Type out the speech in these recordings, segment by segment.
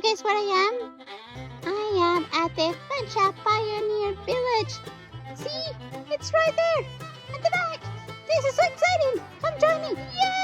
you guess where I am? I am at the Fanshawe Pioneer Village. See? It's right there, at the back. This is so exciting. Come join me. Yay!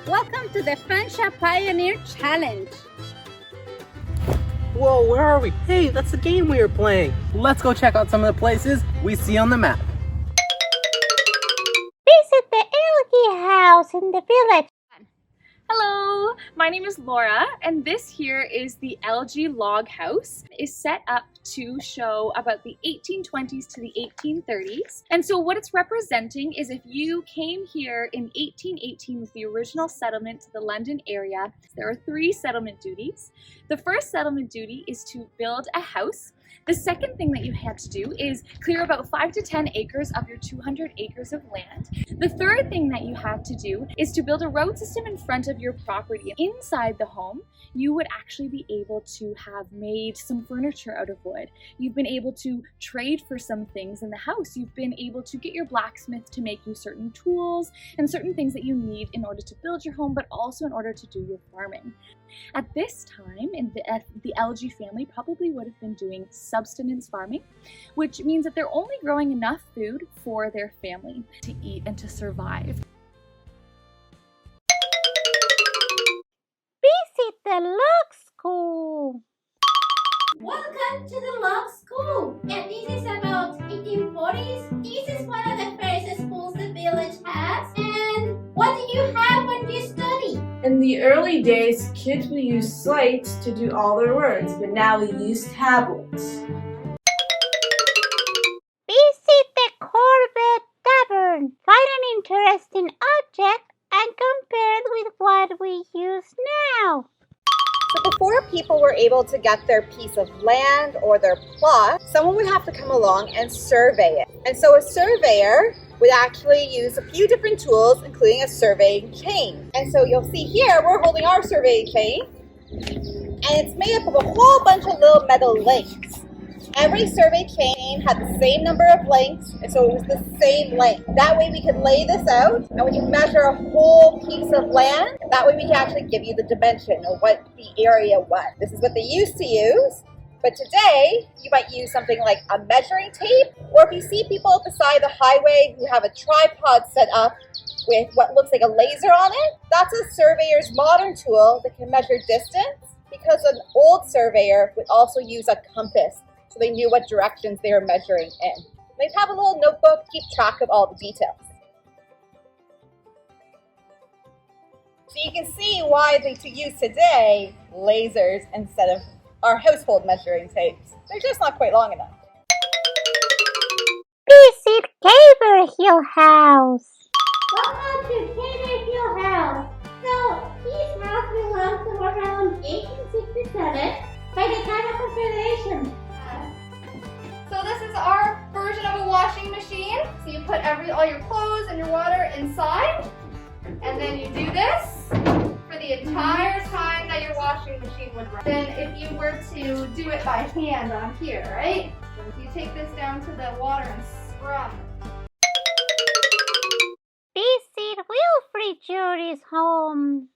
Welcome to the Fanshawe Pioneer Challenge. Whoa, where are we? Hey, that's the game we were playing. Let's go check out some of the places we see on the map. Visit the algae house in the village. Hello, my name is Laura, and this here is the algae log house. It's set up to show about the 1820s to the 1830s. And so what it's representing is if you came here in 1818 with the original settlement to the London area, there are 3 settlement duties. The first settlement duty is to build a house. The second thing that you had to do is clear about 5 to 10 acres of your 200 acres of land. The third thing that you had to do is to build a road system in front of your property. Inside the home, you would actually be able to have made some furniture out of wood. You've been able to trade for some things in the house. You've been able to get your blacksmith to make you certain tools and certain things that you need in order to build your home, but also in order to do your farming. At this time, the algae family probably would have been doing subsistence farming, which means that they're only growing enough food for their family to eat and to survive. Visit the log school. Welcome to the log school. And this is about 1840s. This is one of the first schools the village has. And what do you have when you study? In the early days, kids would use slates to do all their words, but now we use tablets. Visit the Corbett Tavern. Find an interesting object and compare it with what we use now. So before people were able to get their piece of land or their plot, someone would have to come along and survey it. And so a surveyor would actually use a few different tools, including a surveying chain. And so you'll see here, we're holding our surveying chain, and it's made up of a whole bunch of little metal links. Every survey chain had the same number of links, and so it was the same length. That way we could lay this out, and when you measure a whole piece of land, that way we can actually give you the dimension of what the area was. This is what they used to use, but today you might use something like a measuring tape, or if you see people beside the highway who have a tripod set up with what looks like a laser on it, that's a surveyor's modern tool that can measure distance, because an old surveyor would also use a compass, so they knew what directions they were measuring in. They'd have a little notebook to keep track of all the details. So you can see why they use today lasers instead of our household measuring tapes. They're just not quite long enough. Visit Hill House. Welcome to Cedar Hill House. So this house belongs to around 1867 by the time of Confederation. So this is our version of a washing machine. So you put all your clothes and your water inside, and then you do this for the entire time that your washing machine would run. Then if you were to do it by hand on here, right? You take this down to the water and scrub. Visit Wilfred Jury's home.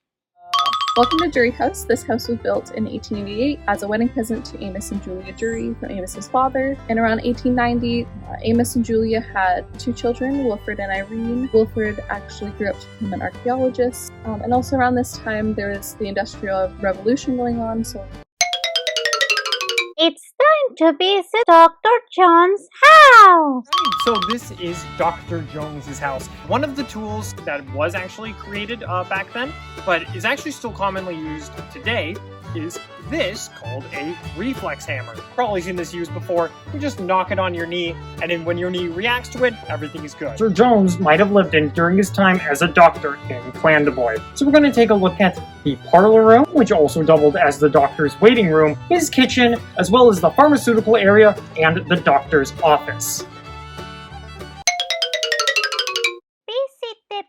Welcome to Jury House. This house was built in 1888 as a wedding present to Amos and Julia Jury from Amos's father. And around 1890, Amos and Julia had 2 children, Wilfred and Irene. Wilfred actually grew up to become an archaeologist. And also around this time, there was the Industrial Revolution going on. So It's time to visit Dr. John's house. So this is Dr. Jones's house. One of the tools that was actually created back then, but is actually still commonly used today, is this called a reflex hammer. Probably seen this used before. You just knock it on your knee, and then when your knee reacts to it, everything is good. Dr. Jones might have lived in during his time as a doctor in Clandeboye. So we're going to take a look at the parlor room, which also doubled as the doctor's waiting room, his kitchen, as well as the pharmaceutical area and the doctor's office. Visit the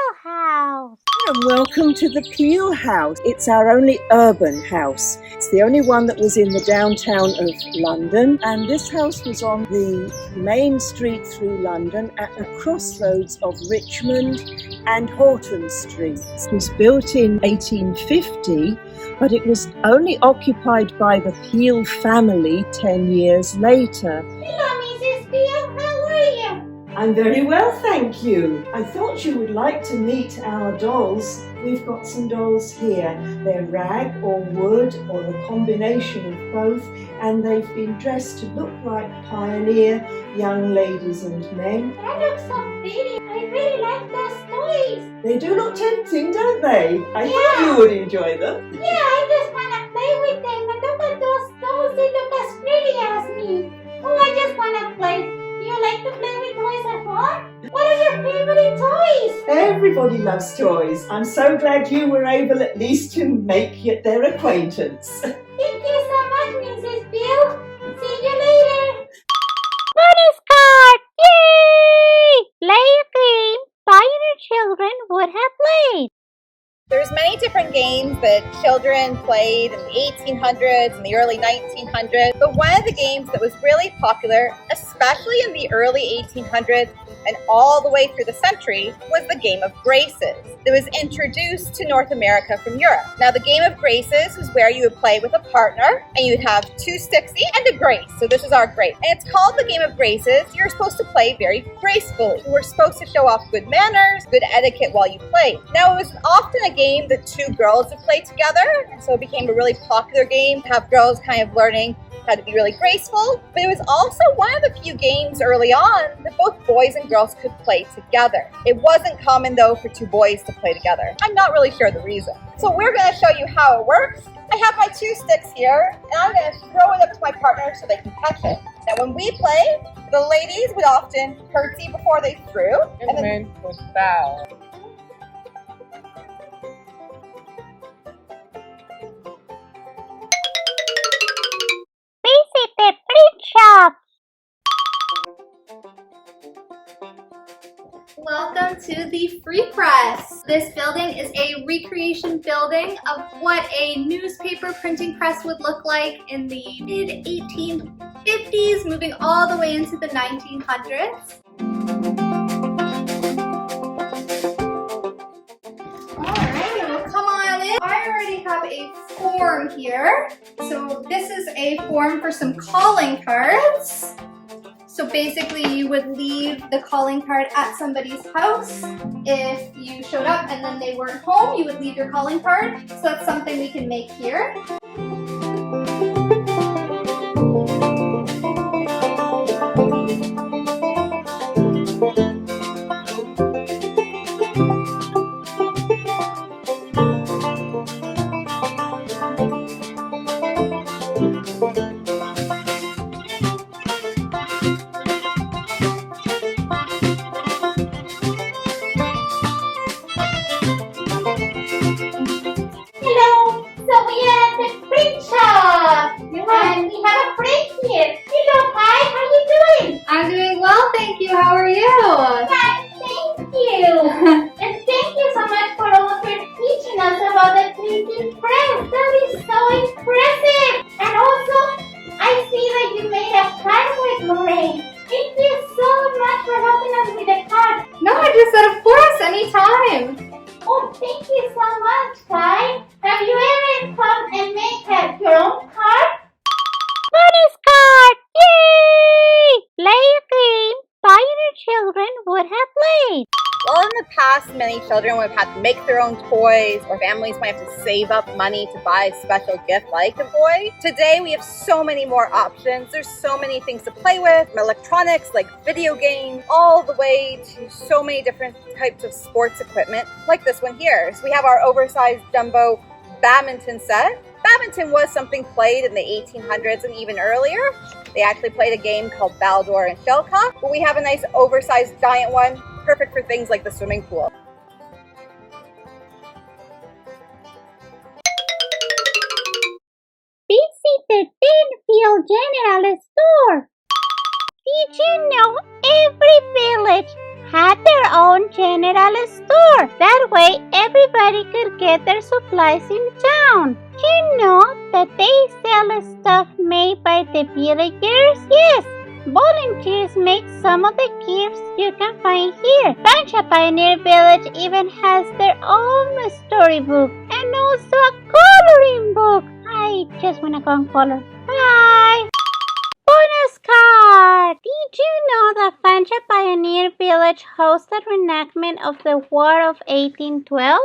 Peel House. And welcome to the Peel House. It's our only urban house. It's the only one that was in the downtown of London, and this house was on the main street through London at the crossroads of Richmond and Horton Streets. It was built in 1850, but it was only occupied by the Peel family 10 years later. Hello, Mrs. Peel. How are you? I'm very well, thank you. I thought you would like to meet our dolls. We've got some dolls here. They're rag or wood or a combination of both, and they've been dressed to look like pioneer young ladies and men. That looks so pretty. I really like those toys. They do look tempting, don't they? I thought Yeah. you would enjoy them. Yeah, I just want to play with them. And look at those dolls. They look as pretty as me. Oh, I just want to play. Do you like to play with toys at home? What are your favorite toys? Everybody loves toys. I'm so glad you were able at least to make their acquaintance. Thank you so much, Mrs. Peel. See you later. Bonus card! Yay! Play a game pioneer children would have played. There's many different games that children played in the 1800s and the early 1900s, but one of the games that was really popular, especially in the early 1800s and all the way through the century, was the game of graces. It was introduced to North America from Europe. Now, the game of graces was where you would play with a partner, and you would have two sticks and a grace. So this is our grace. And it's called the game of graces. You're supposed to play very gracefully. You were supposed to show off good manners, good etiquette while you played. Now, it was often a game that two girls would play together, and so it became a really popular game to have girls kind of learning how to be really graceful. But it was also one of the few games early on that both boys and girls could play together. It wasn't common though for two boys to play together. I'm not really sure the reason. So we're going to show you how it works. I have my two sticks here, and I'm going to throw it up to my partner so they can catch it. Now when we play, the ladies would often curtsy before they threw, and the men would bow. Visit the print shop. Welcome to the Free Press. This building is a recreation building of what a newspaper printing press would look like in the mid-1850s, moving all the way into the 1900s. Alright, well come on in. I already have a form here. So this is a form for some calling cards. So basically you would leave the calling card at somebody's house. If you showed up and then they weren't home, you would leave your calling card. So that's something we can make here. Hello. So we are at the print shop. And we have a print here. Hello, Pi. How are you doing? I'm doing well, thank you. How are you? Fine, thank you. And thank you so much for all for teaching us about the printing press. That is so impressive. And also, I see that you made a card with Lorraine. Thank you so much for helping us with the card. No, I just said of course, anytime. Oh, thank you so much, Kai. Have you ever come and made your own card? Bonus card! Yay! Play a game pioneer children would have played. Well, in the past, many children would have had to make their own toys, or families might have to save up money to buy a special gift like a toy. Today, we have so many more options. There's so many things to play with, from electronics like video games, all the way to so many different types of sports equipment, like this one here. So we have our oversized jumbo badminton set. Badminton was something played in the 1800s and even earlier. They actually played a game called Baldor and Shuttlecock, but we have a nice oversized giant one, perfect for things like the swimming pool. Visit the Denfield General Store. Did you know every village had their own general sell a store. That way everybody could get their supplies in town. Do you know that they sell stuff made by the villagers? Yes, volunteers make some of the gifts you can find here. Fanshawe Pioneer Village even has their own storybook and also a coloring book. I just wanna go and color. Bye! Bonus card! Did you know that Fanshawe Pioneer Village hosts a reenactment of the War of 1812?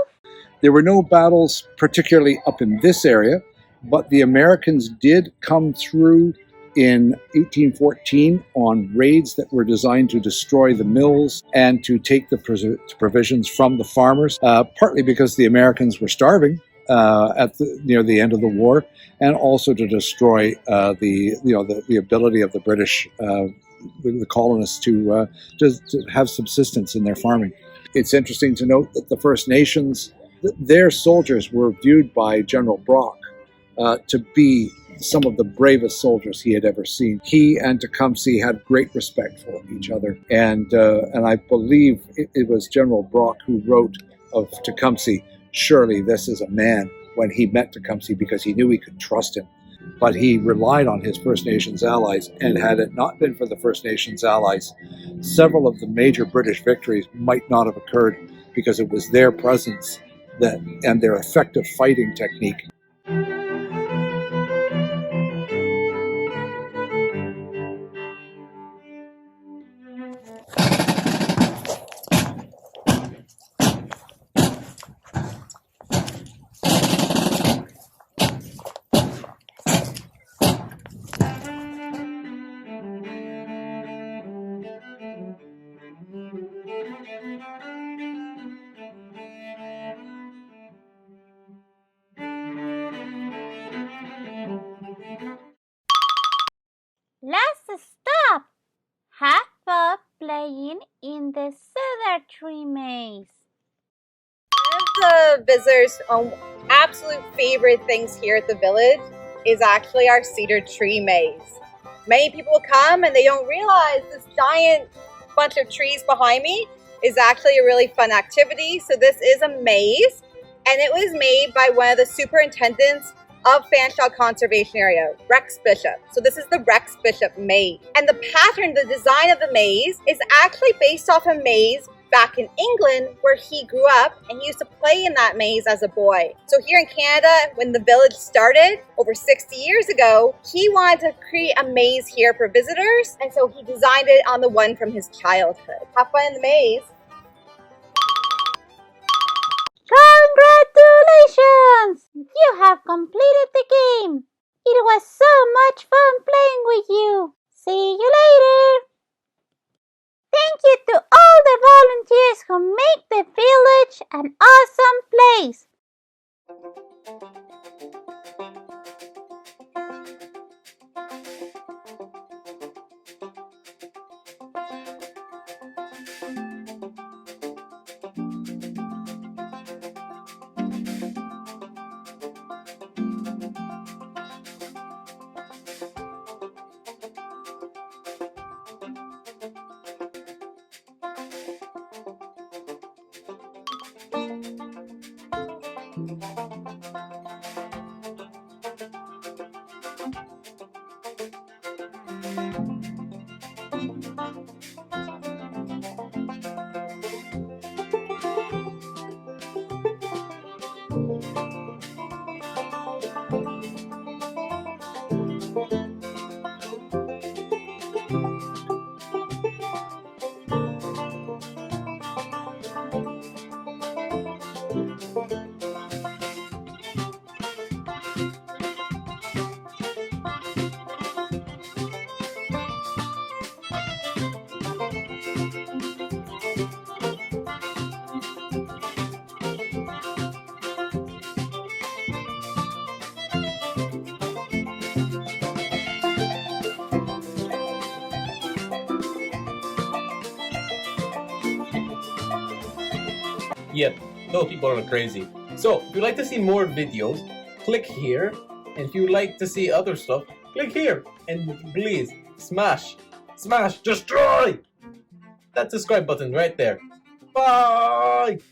There were no battles particularly up in this area, but the Americans did come through in 1814 on raids that were designed to destroy the mills and to take the provisions from the farmers, partly because the Americans were starving near the end of the war, and also to destroy the ability of the British, the colonists, to have subsistence in their farming. It's interesting to note that the First Nations, their soldiers were viewed by General Brock to be some of the bravest soldiers he had ever seen. He and Tecumseh had great respect for each other, and I believe it was General Brock who wrote of Tecumseh, "Surely this is a man," when he met Tecumseh, because he knew he could trust him. But he relied on his First Nations allies, and had it not been for the First Nations allies, several of the major British victories might not have occurred, because it was their presence and their effective fighting technique. Last stop! Have fun playing in the Cedar tree maze. One of the visitors' absolute favorite things here at the village is actually our cedar tree maze. Many people come and they don't realize this giant bunch of trees behind me is actually a really fun activity. So this is a maze, and it was made by one of the superintendents of Fanshawe Conservation Area, Rex Bishop. So this is the Rex Bishop maze. And the pattern, the design of the maze is actually based off a maze back in England where he grew up, and he used to play in that maze as a boy. So here in Canada, when the village started over 60 years ago, he wanted to create a maze here for visitors, and so he designed it on the one from his childhood. Have fun in the maze. Congratulations! You have completed the game. It was so much fun playing with you. See you later. Thank you to all the volunteers who make the village an awesome place. Yep, those people are crazy. So, if you'd like to see more videos, click here. And if you'd like to see other stuff, click here. And please, smash, destroy that subscribe button right there. Bye!